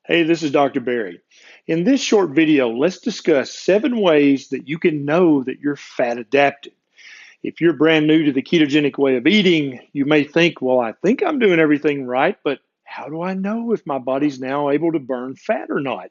Hey, this is Dr. Barry. In this short video, let's discuss 7 ways that you can know that you're fat adapted. If you're brand new to the ketogenic way of eating, you may think, well, I think I'm doing everything right, but how do I know if my body's now able to burn fat or not?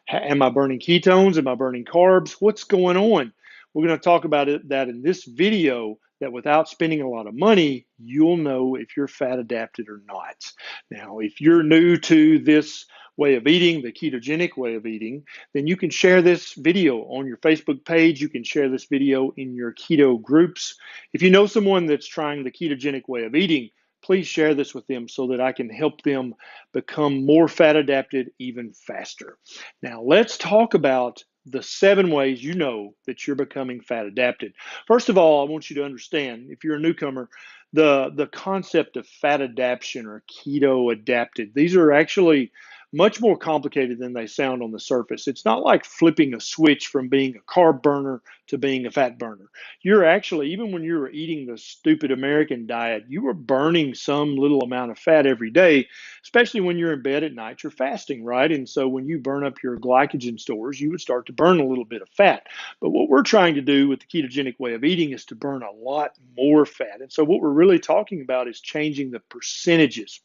Am I burning ketones? Am I burning carbs? What's going on? We're going to talk about that in this video, that without spending a lot of money, you'll know if you're fat adapted or not. Now, if you're new to this way of eating, the ketogenic way of eating, then you can share this video on your Facebook page. You can share this video in your keto groups. If you know someone that's trying the ketogenic way of eating, please share this with them so that I can help them become more fat adapted even faster. Now, let's talk about the 7 ways you know that you're becoming fat adapted. First of all, I want you to understand, if you're a newcomer, the concept of fat adaptation or keto adapted, these are actually much more complicated than they sound on the surface. It's not like flipping a switch from being a carb burner to being a fat burner. You're actually, even when you were eating the stupid American diet, you were burning some little amount of fat every day, especially when you're in bed at night, you're fasting, right? And so when you burn up your glycogen stores, you would start to burn a little bit of fat. But what we're trying to do with the ketogenic way of eating is to burn a lot more fat. And so what we're really talking about is changing the percentages.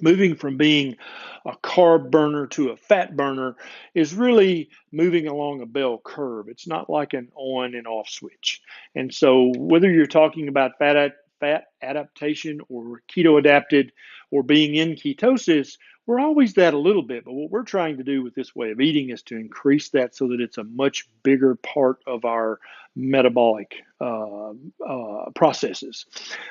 Moving from being a carb burner to a fat burner is really moving along a bell curve. It's not like an on and off switch. And so, whether you're talking about fat adaptation or keto adapted or being in ketosis, we're always that a little bit. But what we're trying to do with this way of eating is to increase that so that it's a much bigger part of our metabolic processes.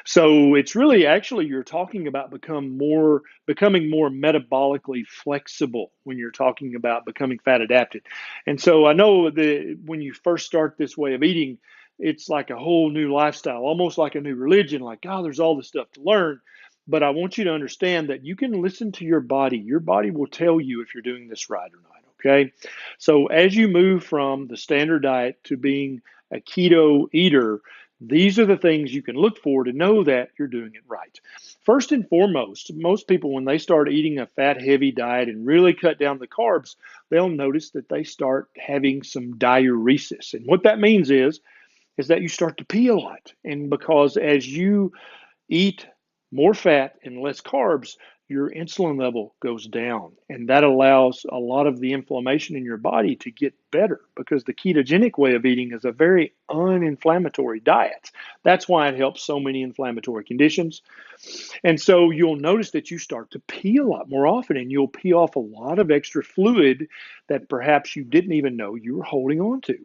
So it's really actually you're talking about becoming more metabolically flexible when you're talking about becoming fat adapted. And so I know that when you first start this way of eating, it's like a whole new lifestyle, almost like a new religion, like, God, there's all this stuff to learn. But I want you to understand that you can listen to your body. Your body will tell you if you're doing this right or not. Okay. So as you move from the standard diet to being a keto eater, these are the things you can look for to know that you're doing it right. First and foremost, most people, when they start eating a fat heavy diet and really cut down the carbs, they'll notice that they start having some diuresis. And what that means is that you start to pee a lot. And because as you eat more fat and less carbs, your insulin level goes down. And that allows a lot of the inflammation in your body to get better because the ketogenic way of eating is a very uninflammatory diet. That's why it helps so many inflammatory conditions. And so you'll notice that you start to pee a lot more often and you'll pee off a lot of extra fluid that perhaps you didn't even know you were holding on to.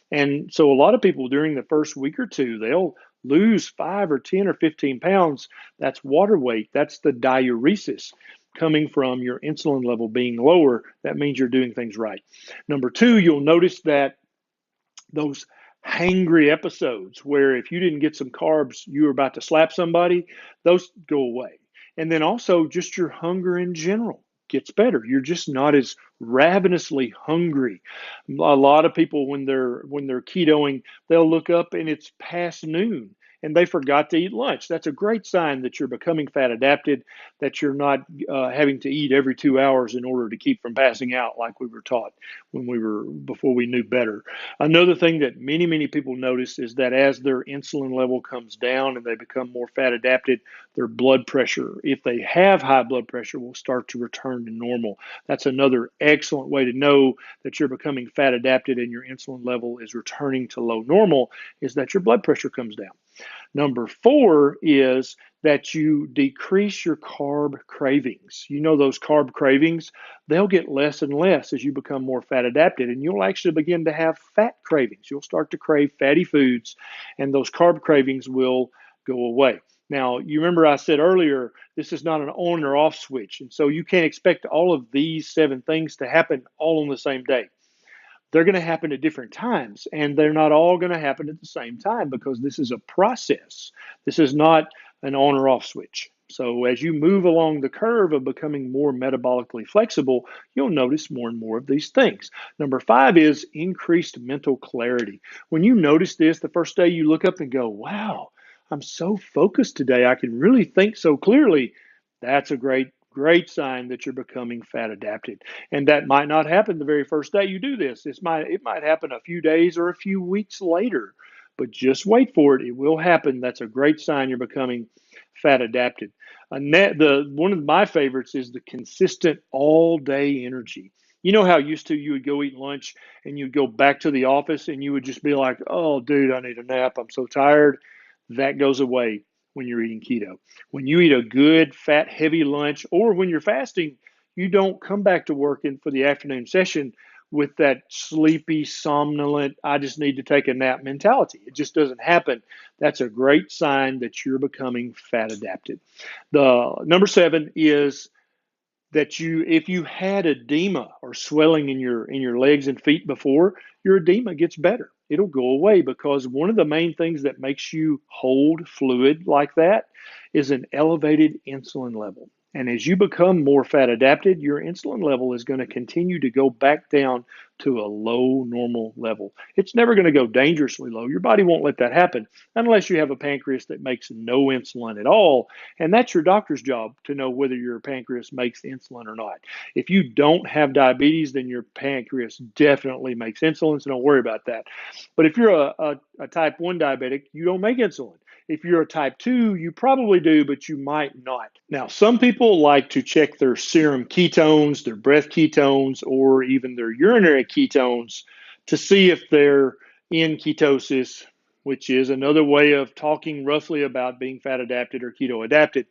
And so a lot of people during the first week or two, they'll lose 5 or 10 or 15 pounds. That's water weight. That's the diuresis coming from your insulin level being lower. That means you're doing things right. Number two, you'll notice that those hangry episodes where if you didn't get some carbs, you were about to slap somebody, those go away. And then also just your hunger in general gets better. You're just not as ravenously hungry. A lot of people when they're ketoing, they'll look up and it's past noon and they forgot to eat lunch. That's a great sign that you're becoming fat adapted, that you're not having to eat every 2 hours in order to keep from passing out like we were taught when we were before we knew better. Another thing that many people notice is that as their insulin level comes down and they become more fat adapted, their blood pressure, if they have high blood pressure, will start to return to normal. That's another excellent way to know that you're becoming fat adapted and your insulin level is returning to low normal, is that your blood pressure comes down. Number four is that you decrease your carb cravings. You know, those carb cravings, they'll get less and less as you become more fat adapted, and you'll actually begin to have fat cravings. You'll start to crave fatty foods, and those carb cravings will go away. Now, you remember I said earlier, this is not an on or off switch, and so you can't expect all of these 7 things to happen all on the same day. They're going to happen at different times, and they're not all going to happen at the same time because this is a process. This is not an on or off switch. So as you move along the curve of becoming more metabolically flexible, you'll notice more and more of these things. Number five is increased mental clarity. When you notice this, the first day you look up and go, wow, I'm so focused today. I can really think so clearly. That's a great great sign that you're becoming fat adapted. And that might not happen the very first day you do this. It might happen a few days or a few weeks later, but just wait for it. It will happen. That's a great sign you're becoming fat adapted. One of my favorites is the consistent all day energy. You know how used to you would go eat lunch and you'd go back to the office and you would just be like, "Oh, dude, I need a nap. I'm so tired." That goes away when you're eating keto. When you eat a good fat heavy lunch or when you're fasting, you don't come back to work for the afternoon session with that sleepy, somnolent, I just need to take a nap mentality. It just doesn't happen. That's a great sign that you're becoming fat adapted. The number 7 is that if you had edema or swelling in your legs and feet before, your edema gets better. It'll go away because one of the main things that makes you hold fluid like that is an elevated insulin level. And as you become more fat adapted, your insulin level is going to continue to go back down to a low normal level. It's never going to go dangerously low. Your body won't let that happen unless you have a pancreas that makes no insulin at all. And that's your doctor's job to know whether your pancreas makes insulin or not. If you don't have diabetes, then your pancreas definitely makes insulin, so don't worry about that. But if you're a type 1 diabetic, you don't make insulin. If you're a type 2, you probably do, but you might not. Now, some people like to check their serum ketones, their breath ketones, or even their urinary ketones to see if they're in ketosis, which is another way of talking roughly about being fat adapted or keto adapted.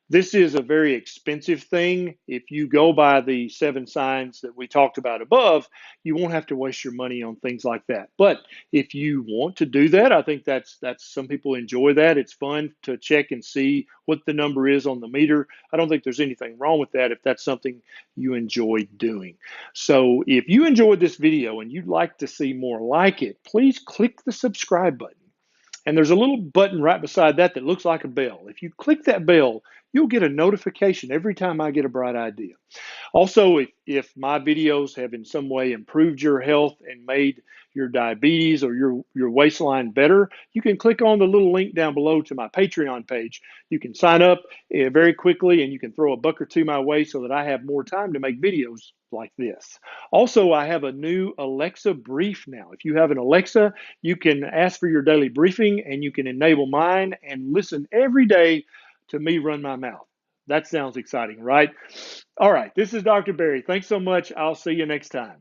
This is a very expensive thing. If you go by the 7 signs that we talked about above, you won't have to waste your money on things like that. But if you want to do that, I think that's some people enjoy that. It's fun to check and see what the number is on the meter. I don't think there's anything wrong with that if that's something you enjoy doing. So if you enjoyed this video and you'd like to see more like it, please click the subscribe button. And there's a little button right beside that that looks like a bell. If you click that bell, you'll get a notification every time I get a bright idea. Also, if my videos have in some way improved your health and made your diabetes or your waistline better, you can click on the little link down below to my Patreon page. You can sign up very quickly and you can throw a buck or two my way so that I have more time to make videos like this. Also, I have a new Alexa brief now. If you have an Alexa, you can ask for your daily briefing and you can enable mine and listen every day to me run my mouth. That sounds exciting, right? All right, this is Dr. Berry. Thanks so much. I'll see you next time.